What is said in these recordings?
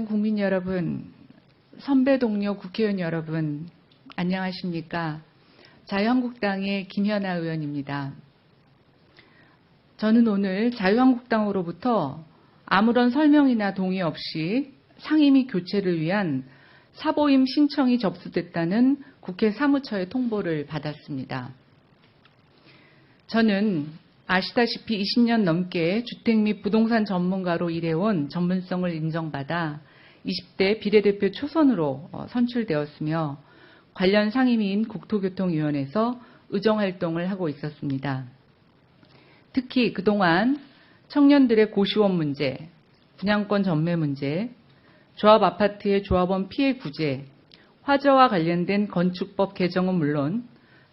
국민 여러분, 선배 동료 국회의원 여러분, 안녕하십니까? 자유한국당의 김현아 의원입니다. 저는 오늘 자유한국당으로부터 아무런 설명이나 동의 없이 상임위 교체를 위한 사보임 신청이 접수됐다는 국회 사무처의 통보를 받았습니다. 저는 아시다시피 20년 넘게 주택 및 부동산 전문가로 일해온 전문성을 인정받아 20대 비례대표 초선으로 선출되었으며 관련 상임위인 국토교통위원회에서 의정활동을 하고 있었습니다. 특히 그동안 청년들의 고시원 문제, 분양권 전매 문제, 조합 아파트의 조합원 피해 구제, 화재와 관련된 건축법 개정은 물론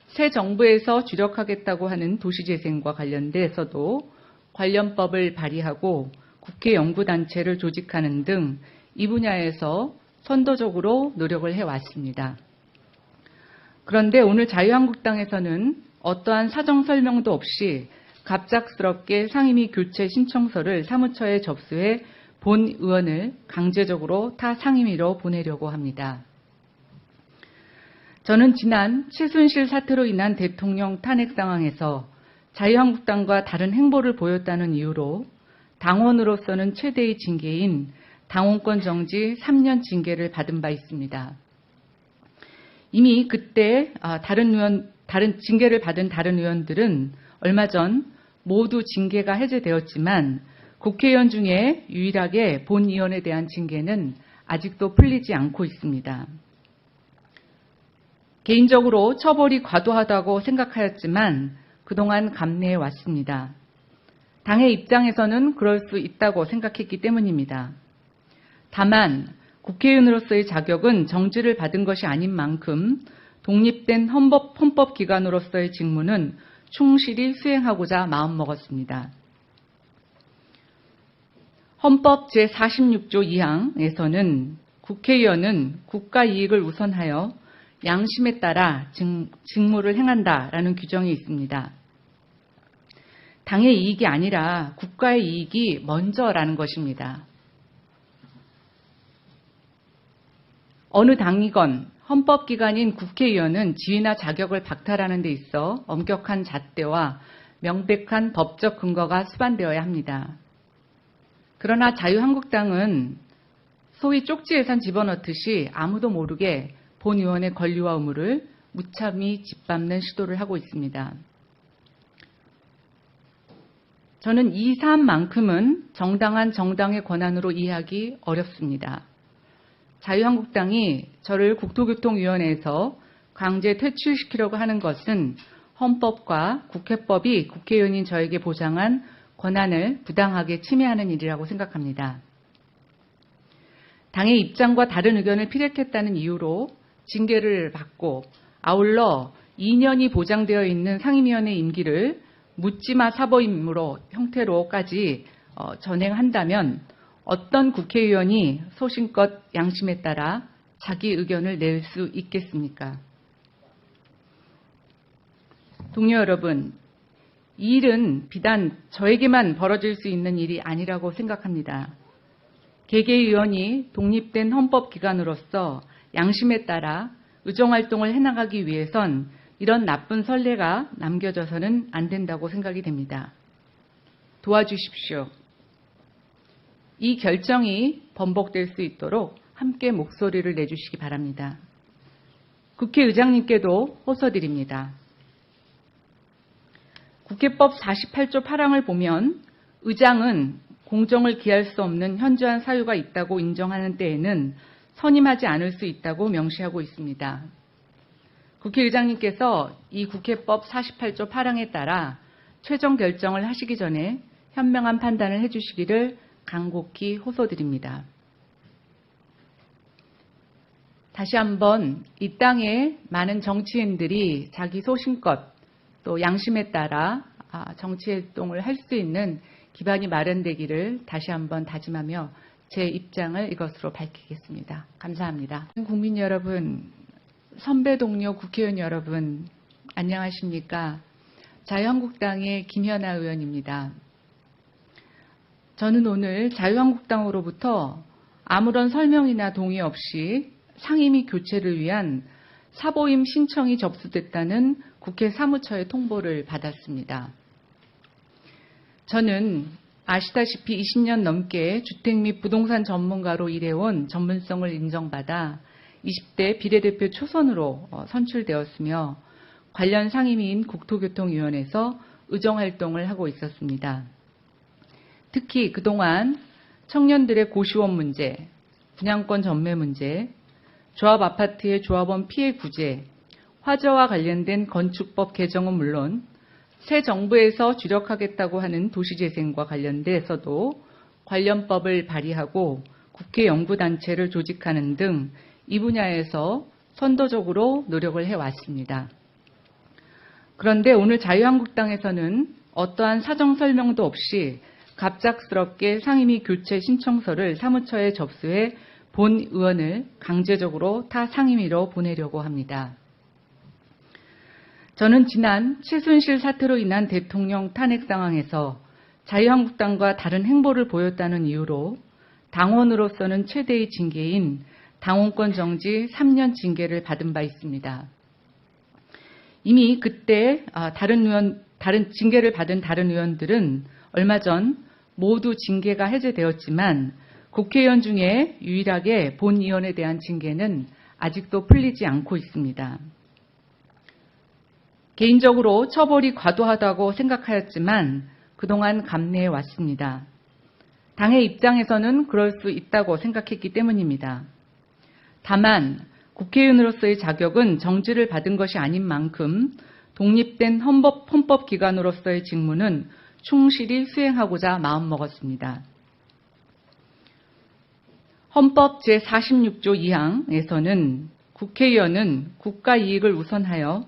새 정부에서 주력하겠다고 하는 도시재생과 관련돼서도 관련법을 발의하고 국회 연구단체를 조직하는 등 이 분야에서 선도적으로 노력을 해왔습니다. 그런데 오늘 자유한국당에서는 어떠한 사정 설명도 없이 갑작스럽게 상임위 교체 신청서를 사무처에 접수해 본 의원을 강제적으로 타 상임위로 보내려고 합니다. 저는 지난 최순실 사태로 인한 대통령 탄핵 상황에서 자유한국당과 다른 행보를 보였다는 이유로 당원으로서는 최대의 징계인 당원권 정지 3년 징계를 받은 바 있습니다. 이미 그때 다른 징계를 받은 다른 의원들은 얼마 전 모두 징계가 해제되었지만 국회의원 중에 유일하게 본 의원에 대한 징계는 아직도 풀리지 않고 있습니다. 개인적으로 처벌이 과도하다고 생각하였지만 그동안 감내해 왔습니다. 당의 입장에서는 그럴 수 있다고 생각했기 때문입니다. 다만 국회의원으로서의 자격은 정지를 받은 것이 아닌 만큼 독립된 헌법기관으로서의 직무는 충실히 수행하고자 마음먹었습니다. 헌법 제46조 2항에서는 국회의원은 국가 이익을 우선하여 양심에 따라 직무를 행한다라는 규정이 있습니다. 당의 이익이 아니라 국가의 이익이 먼저라는 것입니다. 어느 당이건 헌법기관인 국회의원은 지위나 자격을 박탈하는 데 있어 엄격한 잣대와 명백한 법적 근거가 수반되어야 합니다. 그러나 자유한국당은 소위 쪽지 예산 집어넣듯이 아무도 모르게 본 의원의 권리와 의무를 무참히 짓밟는 시도를 하고 있습니다. 저는 이 사안만큼은 정당한 정당의 권한으로 이해하기 어렵습니다. 자유한국당이 저를 국토교통위원회에서 강제 퇴출시키려고 하는 것은 헌법과 국회법이 국회의원인 저에게 보장한 권한을 부당하게 침해하는 일이라고 생각합니다. 당의 입장과 다른 의견을 피력했다는 이유로 징계를 받고 아울러 2년이 보장되어 있는 상임위원회 임기를 묻지마 사보임으로 형태로까지 전행한다면 어떤 국회의원이 소신껏 양심에 따라 자기 의견을 낼 수 있겠습니까? 동료 여러분, 이 일은 비단 저에게만 벌어질 수 있는 일이 아니라고 생각합니다. 개개의원이 독립된 헌법기관으로서 양심에 따라 의정활동을 해나가기 위해선 이런 나쁜 선례가 남겨져서는 안 된다고 생각이 됩니다. 도와주십시오. 이 결정이 번복될 수 있도록 함께 목소리를 내주시기 바랍니다. 국회의장님께도 호소드립니다. 국회법 48조 8항을 보면 의장은 공정을 기할 수 없는 현저한 사유가 있다고 인정하는 때에는 선임하지 않을 수 있다고 명시하고 있습니다. 국회의장님께서 이 국회법 48조 8항에 따라 최종 결정을 하시기 전에 현명한 판단을 해주시기를 간곡히 호소드립니다. 다시 한번 이 땅의 많은 정치인들이 자기 소신껏 또 양심에 따라 정치활동을 할 수 있는 기반이 마련되기를 다시 한번 다짐하며 제 입장을 이것으로 밝히겠습니다. 감사합니다. 국민 여러분, 선배 동료 국회의원 여러분, 안녕하십니까? 자유한국당의 김현아 의원입니다. 저는 오늘 자유한국당으로부터 아무런 설명이나 동의 없이 상임위 교체를 위한 사보임 신청이 접수됐다는 국회 사무처의 통보를 받았습니다. 저는 아시다시피 20년 넘게 주택 및 부동산 전문가로 일해온 전문성을 인정받아 20대 비례대표 초선으로 선출되었으며 관련 상임위인 국토교통위원회에서 의정활동을 하고 있었습니다. 특히 그동안 청년들의 고시원 문제, 분양권 전매 문제, 조합 아파트의 조합원 피해 구제, 화재와 관련된 건축법 개정은 물론 새 정부에서 주력하겠다고 하는 도시재생과 관련돼서도 관련법을 발의하고 국회 연구단체를 조직하는 등 이 분야에서 선도적으로 노력을 해왔습니다. 그런데 오늘 자유한국당에서는 어떠한 사정 설명도 없이 갑작스럽게 상임위 교체 신청서를 사무처에 접수해 본 의원을 강제적으로 타 상임위로 보내려고 합니다. 저는 지난 최순실 사태로 인한 대통령 탄핵 상황에서 자유한국당과 다른 행보를 보였다는 이유로 당원으로서는 최대의 징계인 당원권 정지 3년 징계를 받은 바 있습니다. 이미 그때 다른 징계를 받은 다른 의원들은 얼마 전 모두 징계가 해제되었지만 국회의원 중에 유일하게 본 의원에 대한 징계는 아직도 풀리지 않고 있습니다. 개인적으로 처벌이 과도하다고 생각하였지만 그동안 감내해 왔습니다. 당의 입장에서는 그럴 수 있다고 생각했기 때문입니다. 다만 국회의원으로서의 자격은 정지를 받은 것이 아닌 만큼 독립된 헌법기관으로서의 직무는 충실히 수행하고자 마음먹었습니다. 헌법 제46조 2항에서는 국회의원은 국가 이익을 우선하여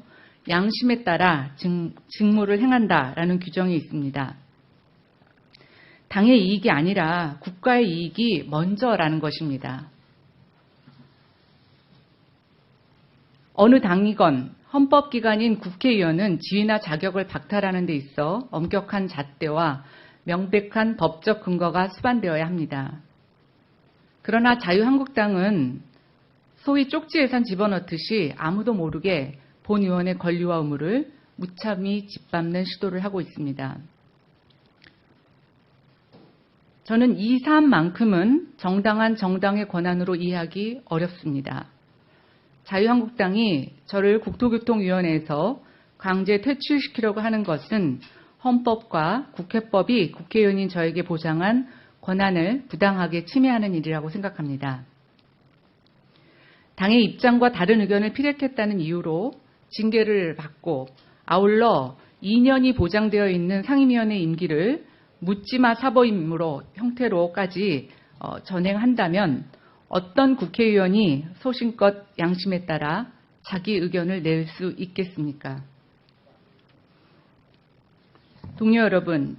양심에 따라 직무를 행한다라는 규정이 있습니다. 당의 이익이 아니라 국가의 이익이 먼저라는 것입니다. 어느 당이건 헌법기관인 국회의원은 지위나 자격을 박탈하는 데 있어 엄격한 잣대와 명백한 법적 근거가 수반되어야 합니다. 그러나 자유한국당은 소위 쪽지 예산 집어넣듯이 아무도 모르게 본 의원의 권리와 의무를 무참히 짓밟는 시도를 하고 있습니다. 저는 이 사안만큼은 정당한 정당의 권한으로 이해하기 어렵습니다. 자유한국당이 저를 국토교통위원회에서 강제 퇴출시키려고 하는 것은 헌법과 국회법이 국회의원인 저에게 보장한 권한을 부당하게 침해하는 일이라고 생각합니다. 당의 입장과 다른 의견을 피력했다는 이유로 징계를 받고 아울러 2년이 보장되어 있는 상임위원회 임기를 묻지마 사보임으로 형태로까지 전행한다면 어떤 국회의원이 소신껏 양심에 따라 자기 의견을 낼 수 있겠습니까? 동료 여러분,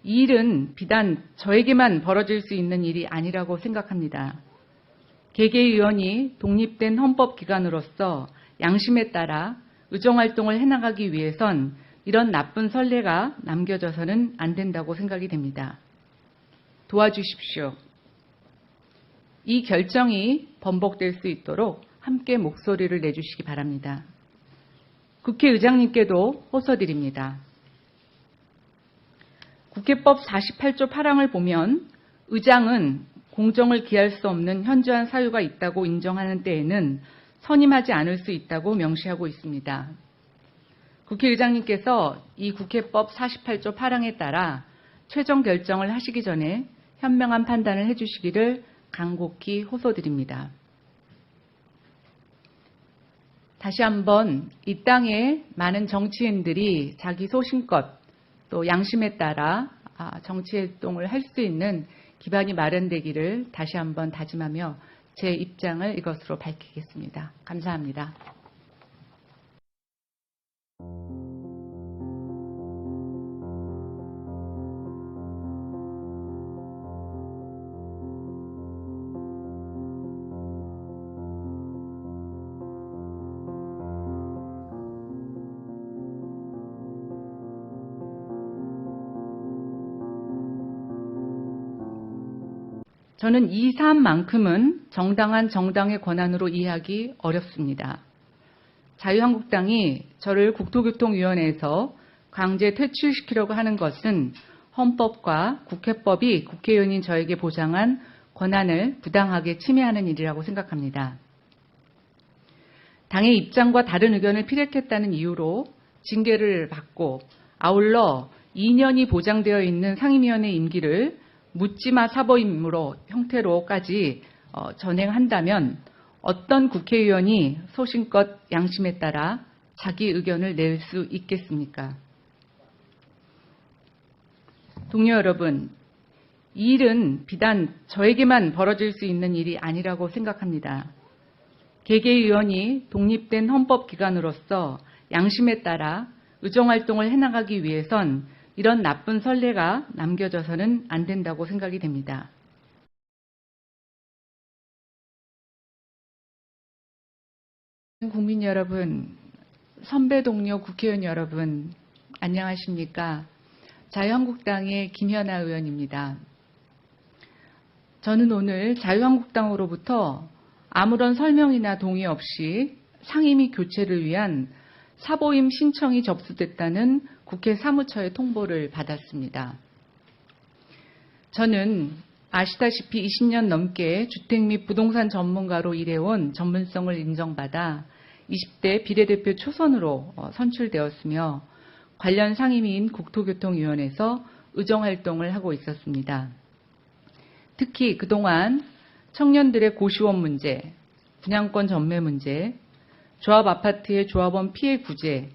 이 일은 비단 저에게만 벌어질 수 있는 일이 아니라고 생각합니다. 개개의원이 독립된 헌법기관으로서 양심에 따라 의정활동을 해나가기 위해선 이런 나쁜 선례가 남겨져서는 안 된다고 생각이 됩니다. 도와주십시오. 이 결정이 번복될 수 있도록 함께 목소리를 내주시기 바랍니다. 국회의장님께도 호소드립니다. 국회법 48조 8항을 보면 의장은 공정을 기할 수 없는 현저한 사유가 있다고 인정하는 때에는 선임하지 않을 수 있다고 명시하고 있습니다. 국회의장님께서 이 국회법 48조 8항에 따라 최종 결정을 하시기 전에 현명한 판단을 해주시기를 간곡히 호소드립니다. 다시 한번 이 땅의 많은 정치인들이 자기 소신껏 또 양심에 따라 정치활동을 할 수 있는 기반이 마련되기를 다시 한번 다짐하며 제 입장을 이것으로 밝히겠습니다. 감사합니다. 저는 이 사안만큼은 정당한 정당의 권한으로 이해하기 어렵습니다. 자유한국당이 저를 국토교통위원회에서 강제 퇴출시키려고 하는 것은 헌법과 국회법이 국회의원인 저에게 보장한 권한을 부당하게 침해하는 일이라고 생각합니다. 당의 입장과 다른 의견을 피력했다는 이유로 징계를 받고 아울러 2년이 보장되어 있는 상임위원회 임기를 묻지마 사보임으로 형태로까지 전행한다면 어떤 국회의원이 소신껏 양심에 따라 자기 의견을 낼 수 있겠습니까? 동료 여러분, 이 일은 비단 저에게만 벌어질 수 있는 일이 아니라고 생각합니다. 개개의원이 독립된 헌법기관으로서 양심에 따라 의정활동을 해나가기 위해선 이런 나쁜 선례가 남겨져서는 안 된다고 생각이 됩니다. 국민 여러분, 선배 동료 국회의원 여러분, 안녕하십니까? 자유한국당의 김현아 의원입니다. 저는 오늘 자유한국당으로부터 아무런 설명이나 동의 없이 상임위 교체를 위한 사보임 신청이 접수됐다는 국회 사무처의 통보를 받았습니다. 저는 아시다시피 20년 넘게 주택 및 부동산 전문가로 일해온 전문성을 인정받아 20대 비례대표 초선으로 선출되었으며 관련 상임위인 국토교통위원회에서 의정활동을 하고 있었습니다. 특히 그동안 청년들의 고시원 문제, 분양권 전매 문제, 조합 아파트의 조합원 피해 구제,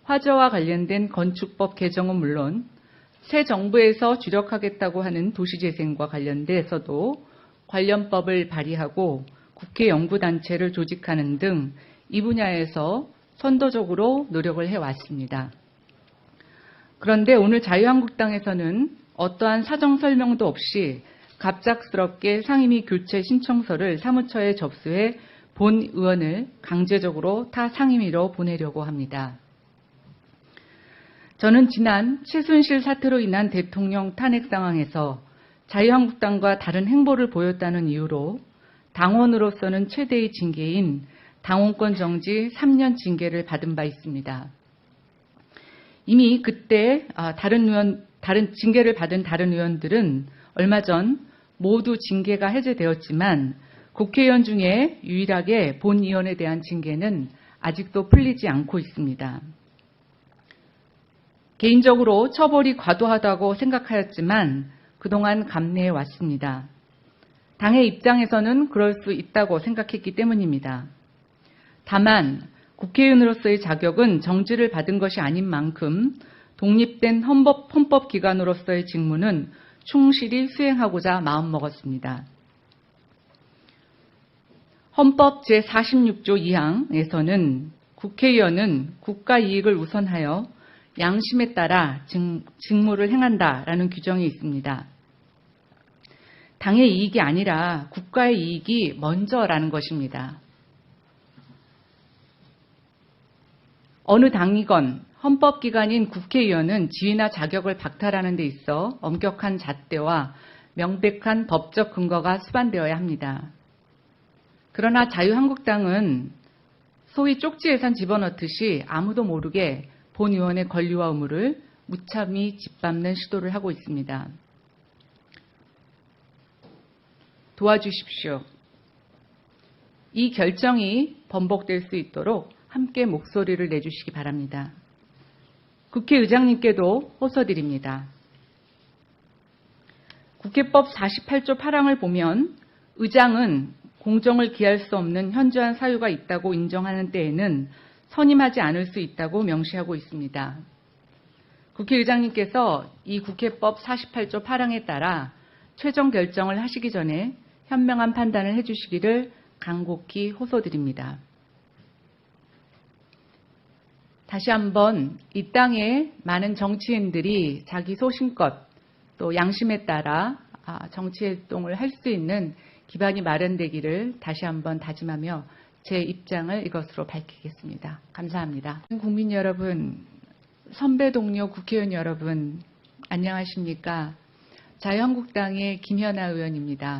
화재와 관련된 건축법 개정은 물론 새 정부에서 주력하겠다고 하는 도시재생과 관련돼서도 관련법을 발의하고 국회 연구단체를 조직하는 등 이 분야에서 선도적으로 노력을 해왔습니다. 그런데 오늘 자유한국당에서는 어떠한 사정 설명도 없이 갑작스럽게 상임위 교체 신청서를 사무처에 접수해 본 의원을 강제적으로 타 상임위로 보내려고 합니다. 저는 지난 최순실 사태로 인한 대통령 탄핵 상황에서 자유한국당과 다른 행보를 보였다는 이유로 당원으로서는 최대의 징계인 당원권 정지 3년 징계를 받은 바 있습니다. 이미 그때 다른 징계를 받은 다른 의원들은 얼마 전 모두 징계가 해제되었지만 국회의원 중에 유일하게 본 의원에 대한 징계는 아직도 풀리지 않고 있습니다. 개인적으로 처벌이 과도하다고 생각하였지만 그동안 감내해 왔습니다. 당의 입장에서는 그럴 수 있다고 생각했기 때문입니다. 다만 국회의원으로서의 자격은 정지를 받은 것이 아닌 만큼 독립된 헌법기관으로서의 직무는 충실히 수행하고자 마음먹었습니다. 헌법 제46조 2항에서는 국회의원은 국가 이익을 우선하여 양심에 따라 직무를 행한다라는 규정이 있습니다. 당의 이익이 아니라 국가의 이익이 먼저라는 것입니다. 어느 당이건 헌법기관인 국회의원은 지위나 자격을 박탈하는 데 있어 엄격한 잣대와 명백한 법적 근거가 수반되어야 합니다. 그러나 자유한국당은 소위 쪽지 예산 집어넣듯이 아무도 모르게 본 의원의 권리와 의무를 무참히 짓밟는 시도를 하고 있습니다. 도와주십시오. 이 결정이 번복될 수 있도록 함께 목소리를 내주시기 바랍니다. 국회의장님께도 호소드립니다. 국회법 48조 8항을 보면 의장은 공정을 기할 수 없는 현저한 사유가 있다고 인정하는 때에는 선임하지 않을 수 있다고 명시하고 있습니다. 국회의장님께서 이 국회법 48조 8항에 따라 최종 결정을 하시기 전에 현명한 판단을 해주시기를 간곡히 호소드립니다. 다시 한번 이 땅의 많은 정치인들이 자기 소신껏 또 양심에 따라 정치활동을 할 수 있는 기반이 마련되기를 다시 한번 다짐하며 제 입장을 이것으로 밝히겠습니다. 감사합니다. 국민 여러분, 선배 동료 국회의원 여러분, 안녕하십니까? 자유한국당의 김현아 의원입니다.